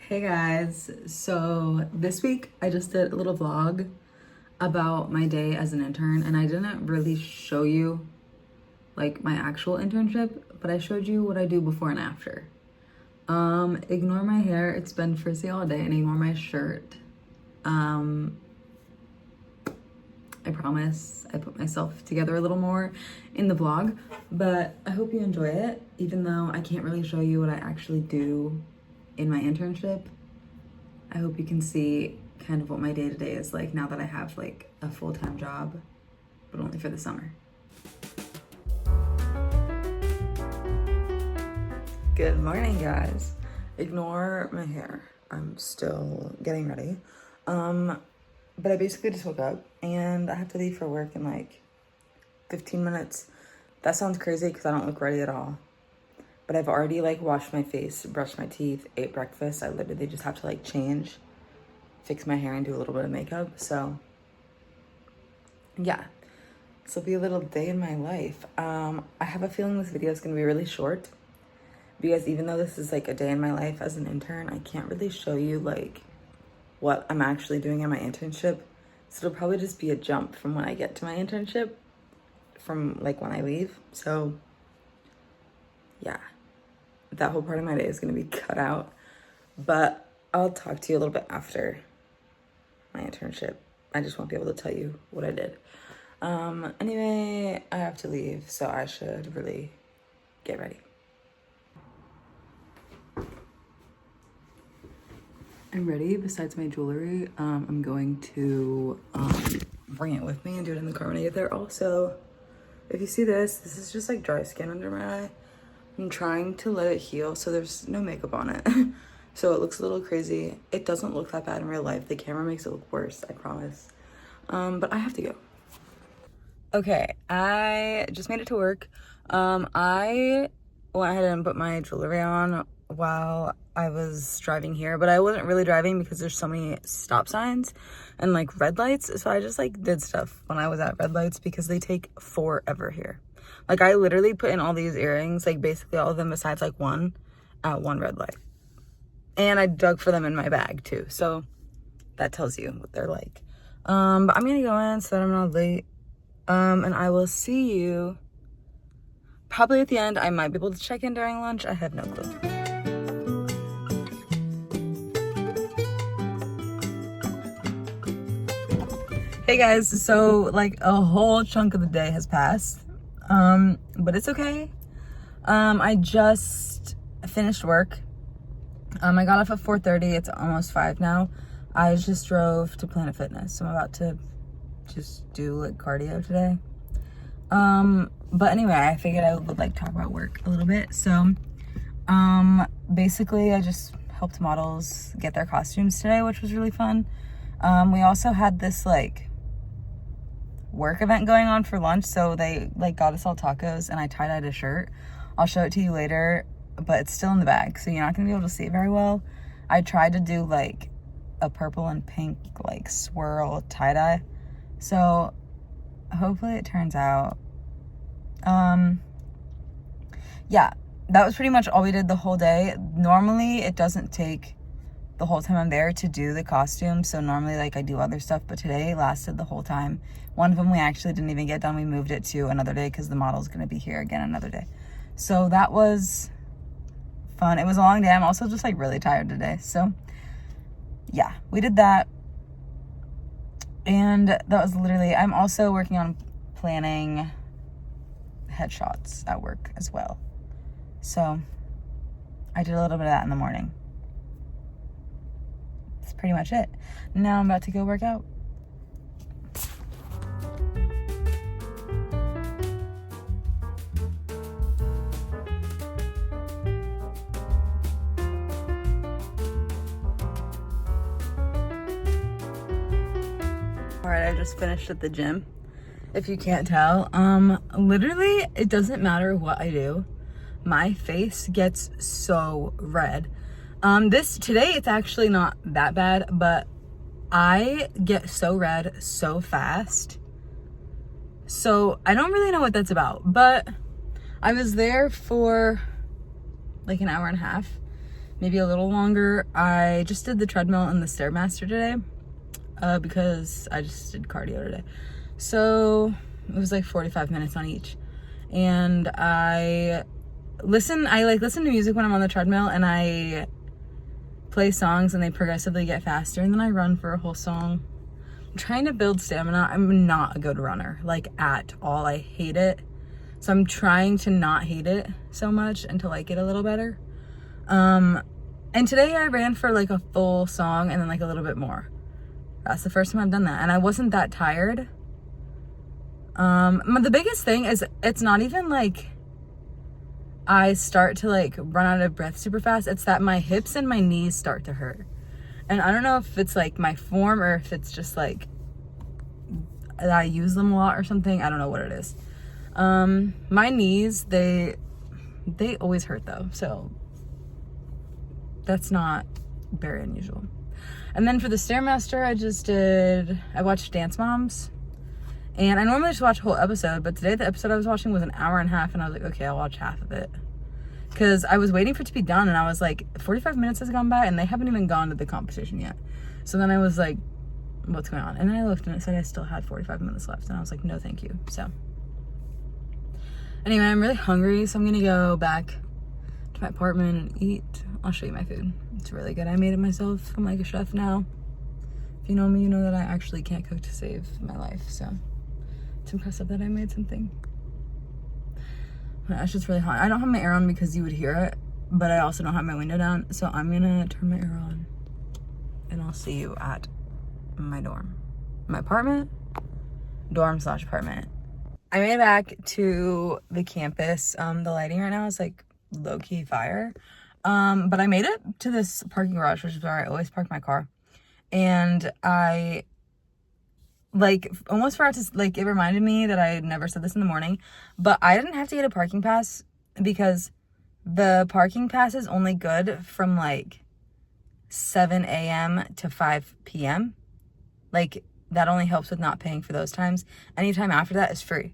Hey guys, so this week I just did a little vlog about my day as an intern, and I didn't really show you like my actual internship, but I showed you what I do before and after. Ignore my hair, it's been frizzy all day, and ignore my shirt. I promise I put myself together a little more in the vlog, but I hope you enjoy it, even though I can't really show you what I actually do in my internship. I hope you can see kind of what my day-to-day is like now that I have like a full-time job, but only for the summer. Good morning, guys. Ignore my hair. I'm still getting ready. But I basically just woke up and I have to leave for work in like 15 minutes. That sounds crazy because I don't look ready at all. But I've already like washed my face, brushed my teeth, ate breakfast. I literally just have to like change, fix my hair, and do a little bit of makeup. So yeah, this will be a little day in my life. I have a feeling this video is gonna be really short because even though this is like a day in my life as an intern, I can't really show you like what I'm actually doing in my internship. So it'll probably just be a jump from when I get to my internship from like when I leave. So yeah, that whole part of my day is going to be cut out, but I'll talk to you a little bit after my internship. I just won't be able to tell you what I did. Anyway, I have to leave, so I should really get ready. I'm ready. Besides my jewelry, I'm going to bring it with me and do it in the car when I get there. Also, if you see this is just like dry skin under my eye. I'm trying to let it heal, so there's no makeup on it. So it looks a little crazy. It doesn't look that bad in real life. The camera makes it look worse, I promise. But I have to go. Okay, I just made it to work. I went ahead and put my jewelry on while I was driving here, but I wasn't really driving because there's so many stop signs and like red lights. So I just like did stuff when I was at red lights because they take forever here. Like I literally put in all these earrings, like basically all of them besides like one at one red light. And I dug for them in my bag too. So that tells you what they're like. But I'm gonna go in so that I'm not late. And I will see you probably at the end. I might be able to check in during lunch. I have no clue. Hey guys, so like a whole chunk of the day has passed, but it's okay. I just finished work. I got off at 4:30. It's almost 5 now. I just drove to Planet Fitness. So I'm about to just do like cardio today. But anyway, I figured I would like talk about work a little bit. So basically I just helped models get their costumes today, which was really fun. We also had this like work event going on for lunch, so they like got us all tacos and I tie-dyed a shirt. I'll show it to you later, but it's still in the bag, so you're not gonna be able to see it very well. I tried to do like a purple and pink like swirl tie-dye, so hopefully it turns out. Yeah, that was pretty much all we did the whole day. Normally it doesn't take the whole time I'm there to do the costume, so normally like I do other stuff, but today lasted the whole time. One of them we actually didn't even get done. We moved it to another day because the model's gonna be here again another day. So that was fun. It was a long day. I'm also just like really tired today, so yeah, we did that. And that was literally, I'm also working on planning headshots at work as well, so I did a little bit of that in the morning. That's pretty much it. Now I'm about to go work out. All right, I just finished at the gym. If you can't tell, literally it doesn't matter what I do. My face gets so red. Today it's actually not that bad, but I get so red so fast. So I don't really know what that's about, but I was there for like an hour and a half maybe a little longer. I just did the treadmill and the Stairmaster today because I just did cardio today. So it was like 45 minutes on each. And I listen to music when I'm on the treadmill, and I play songs and they progressively get faster, and then I run for a whole song. I'm trying to build stamina. I'm not a good runner, like at all. I hate it. So I'm trying to not hate it so much and to like it a little better. And today I ran for like a full song and then like a little bit more. That's the first time I've done that. And I wasn't that tired. The biggest thing is it's not even like I start to like run out of breath super fast. It's that my hips and my knees start to hurt. And I don't know if it's like my form or if it's just like that I use them a lot or something. I don't know what it is. My knees, they always hurt though. So that's not very unusual. And then for the Stairmaster, I watched Dance Moms. And I normally just watch a whole episode, but today the episode I was watching was an hour and a half, and I was like, okay, I'll watch half of it. Because I was waiting for it to be done, and I was like, 45 minutes has gone by, and they haven't even gone to the competition yet. So then I was like, what's going on? And then I looked, and it said I still had 45 minutes left, and I was like, no, thank you. So anyway, I'm really hungry, so I'm going to go back to my apartment and eat. I'll show you my food. It's really good. I made it myself. I'm like a chef now. If you know me, you know that I actually can't cook to save my life, so it's impressive that I made something. It's just really hot. I don't have my air on because you would hear it, but I also don't have my window down, so I'm gonna turn my air on and I'll see you at my apartment, dorm/apartment. I made it back to the campus. The lighting right now is like low-key fire, but I made it to this parking garage, which is where I always park my car, and I like almost forgot to, like, it reminded me that I had never said this in the morning, but I didn't have to get a parking pass because the parking pass is only good from like 7 a.m. to 5 p.m. Like that only helps with not paying for those times. Anytime after that is free.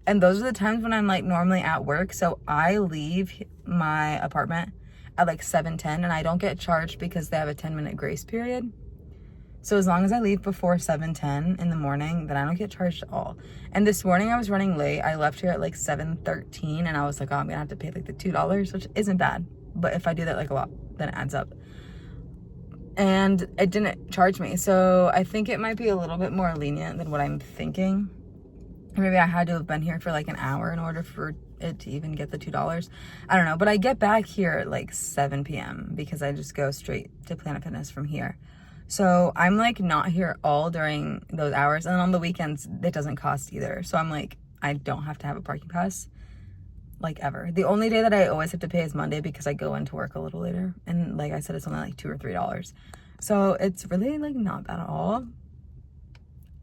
And those are the times when I'm like normally at work. So I leave my apartment at like 7:10 and I don't get charged because they have a 10-minute grace period. So as long as I leave before 7:10 in the morning, then I don't get charged at all. And this morning I was running late. I left here at like 7:13 and I was like, oh, I'm gonna have to pay like the $2, which isn't bad. But if I do that like a lot, then it adds up. And it didn't charge me. So I think it might be a little bit more lenient than what I'm thinking. Or maybe I had to have been here for like an hour in order for it to even get the $2. I don't know. But I get back here at like 7 p.m. because I just go straight to Planet Fitness from here. So I'm like not here all during those hours. And on the weekends, it doesn't cost either. So I'm like, I don't have to have a parking pass like ever. The only day that I always have to pay is Monday because I go into work a little later. And like I said, it's only like $2 or $3. So it's really like not bad at all.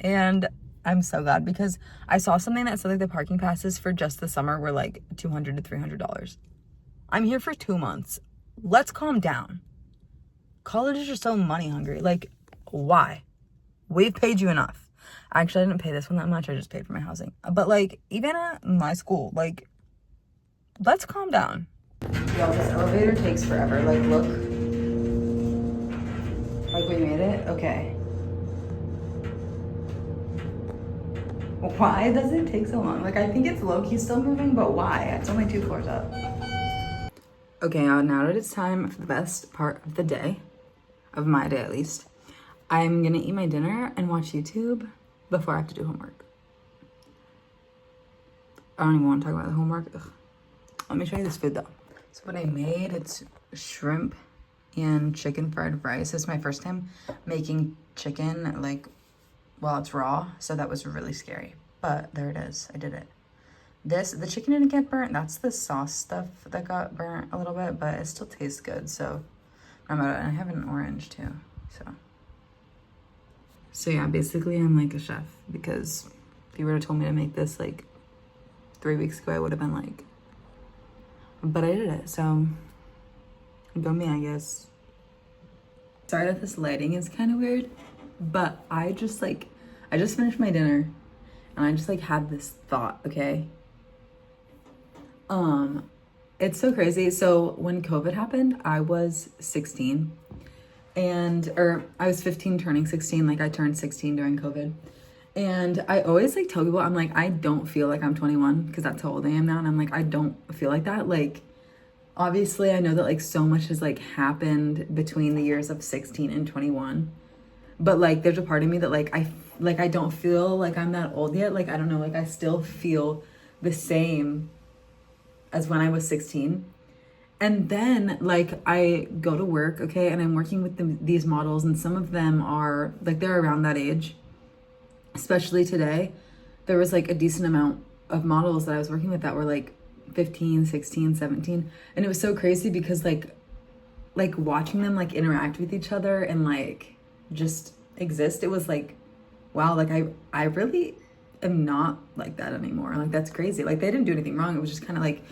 And I'm so glad because I saw something that said like the parking passes for just the summer were like $200 to $300. I'm here for 2 months. Let's calm down. Colleges are so money hungry. Like, why? We've paid you enough. Actually, I didn't pay this one that much. I just paid for my housing. But like, even at my school, like, let's calm down. Y'all, this elevator takes forever. Like, look. Like, we made it? Okay. Why does it take so long? Like, I think it's low-key still moving, but why? It's only 2 floors up. Okay, now that it's time for the best part of the day, of my day at least, I'm gonna eat my dinner and watch YouTube before I have to do homework. I don't even want to talk about the homework. Ugh. Let me show you this food though. So what I made, it's shrimp and chicken fried rice. This is my first time making chicken like while it's raw, so that was really scary. But there it is, I did it. The chicken didn't get burnt. That's the sauce stuff that got burnt a little bit, but it still tastes good, so I'm about it. And I have an orange too, so yeah, basically I'm like a chef because if you would have told me to make this like 3 weeks ago, I would have been like, but I did it, so go me, I guess. Sorry that this lighting is kind of weird, but I just finished my dinner and I just like had this thought, okay? It's so crazy. So when COVID happened, I was 16 or I was 15 turning 16. Like I turned 16 during COVID. And I always like tell people, I'm like, I don't feel like I'm 21 because that's how old I am now. And I'm like, I don't feel like that. Like, obviously, I know that like so much has like happened between the years of 16 and 21. But like, there's a part of me that I don't feel like I'm that old yet. Like, I don't know, like I still feel the same as when I was 16. And then like I go to work, okay, and I'm working with these models, and some of them are like they're around that age. Especially today, there was like a decent amount of models that I was working with that were like 15, 16, 17. And it was so crazy because like watching them like interact with each other and like just exist, it was like, wow, like I really am not like that anymore. Like that's crazy. Like they didn't do anything wrong. It was just kind of like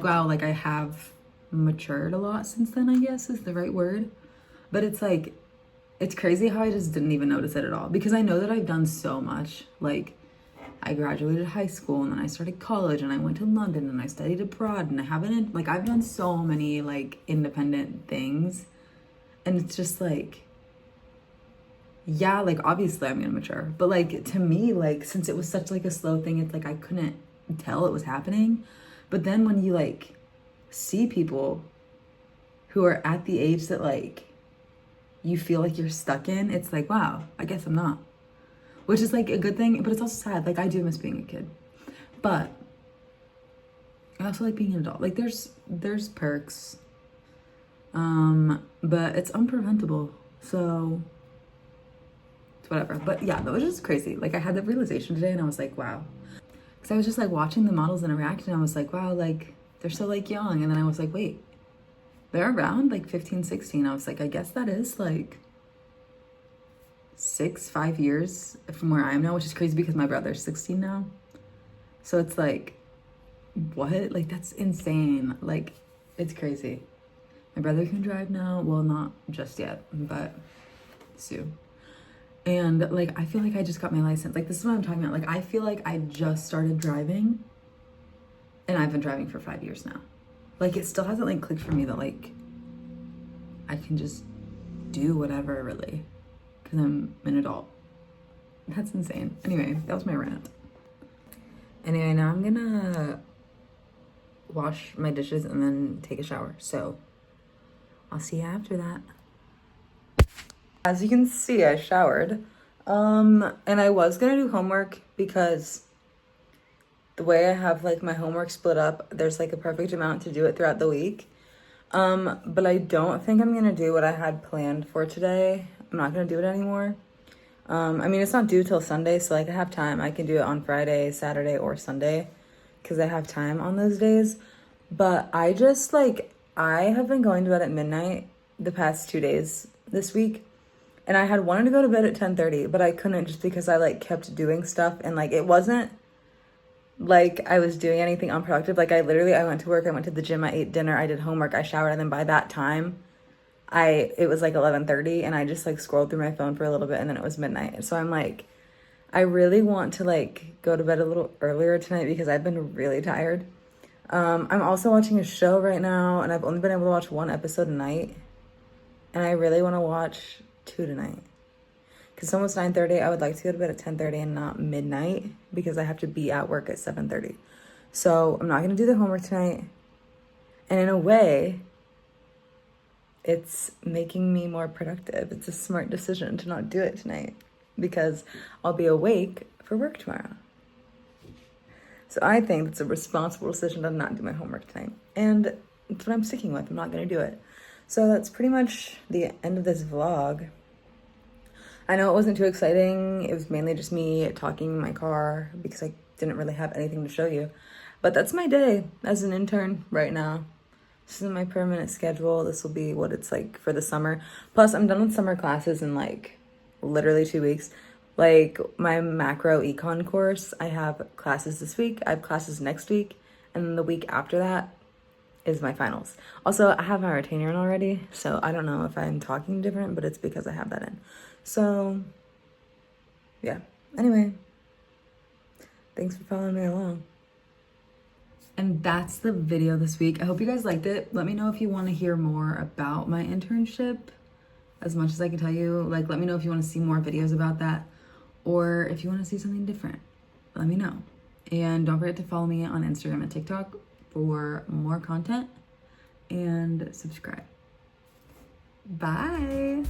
wow, like I have matured a lot since then, I guess is the right word. But it's like it's crazy how I just didn't even notice it at all because I know that I've done so much. Like I graduated high school and then I started college and I went to London and I studied abroad and I've done so many like independent things, and it's just like, yeah, like obviously I'm gonna mature, but like to me, like since it was such like a slow thing, it's like I couldn't tell it was happening. But then when you like see people who are at the age that like you feel like you're stuck in, it's like, wow, I guess I'm not. Which is like a good thing, but it's also sad. Like I do miss being a kid. But I also like being an adult. Like there's perks. But it's unpreventable. So it's whatever. But yeah, that was just crazy. Like I had that realization today and I was like, wow. Because I was just like watching the models interact and I was like, wow, like they're so like young. And then I was like, wait, they're around like 15, 16. I was like, I guess that is like 5 years from where I am now, which is crazy because my brother's 16 now. So it's like, what? Like that's insane. Like it's crazy. My brother can drive now. Well, not just yet, but soon. And like, I feel like I just got my license. Like this is what I'm talking about. Like I feel like I just started driving and I've been driving for 5 years now. Like it still hasn't like clicked for me that like I can just do whatever really because I'm an adult. That's insane. Anyway, that was my rant. Anyway, now I'm gonna wash my dishes and then take a shower. So I'll see you after that. As you can see, I showered. And I was gonna do homework because the way I have like my homework split up, there's like a perfect amount to do it throughout the week. But I don't think I'm gonna do what I had planned for today. I'm not gonna do it anymore. I mean, it's not due till Sunday, so like I have time. I can do it on Friday, Saturday, or Sunday because I have time on those days. But I just like, I have been going to bed at midnight the past 2 days this week. And I had wanted to go to bed at 10:30, but I couldn't just because I like kept doing stuff and like it wasn't like I was doing anything unproductive. Like I went to work, I went to the gym, I ate dinner, I did homework, I showered, and then by that time it was like 11:30 and I just like scrolled through my phone for a little bit and then it was midnight. So I'm like, I really want to like go to bed a little earlier tonight because I've been really tired. I'm also watching a show right now and I've only been able to watch 1 episode a night. And I really want to watch 2 tonight. Because it's almost 9:30. I would like to go to bed at 10:30 and not midnight because I have to be at work at 7:30. So I'm not going to do the homework tonight. And in a way, it's making me more productive. It's a smart decision to not do it tonight because I'll be awake for work tomorrow. So I think it's a responsible decision to not do my homework tonight. And that's what I'm sticking with. I'm not going to do it. So that's pretty much the end of this vlog. I know it wasn't too exciting. It was mainly just me talking in my car because I didn't really have anything to show you. But that's my day as an intern right now. This is my permanent schedule. This will be what it's like for the summer. Plus, I'm done with summer classes in like literally 2 weeks. Like my macro econ course, I have classes this week. I have classes next week. And then the week after that is my finals. Also, I have my retainer in already. So I don't know if I'm talking different, but it's because I have that in. So, yeah. Anyway, thanks for following me along. And that's the video this week. I hope you guys liked it. Let me know if you want to hear more about my internship. As much as I can tell you, like, let me know if you want to see more videos about that, or if you want to see something different. Let me know. And don't forget to follow me on Instagram and TikTok for more content, and subscribe. Bye.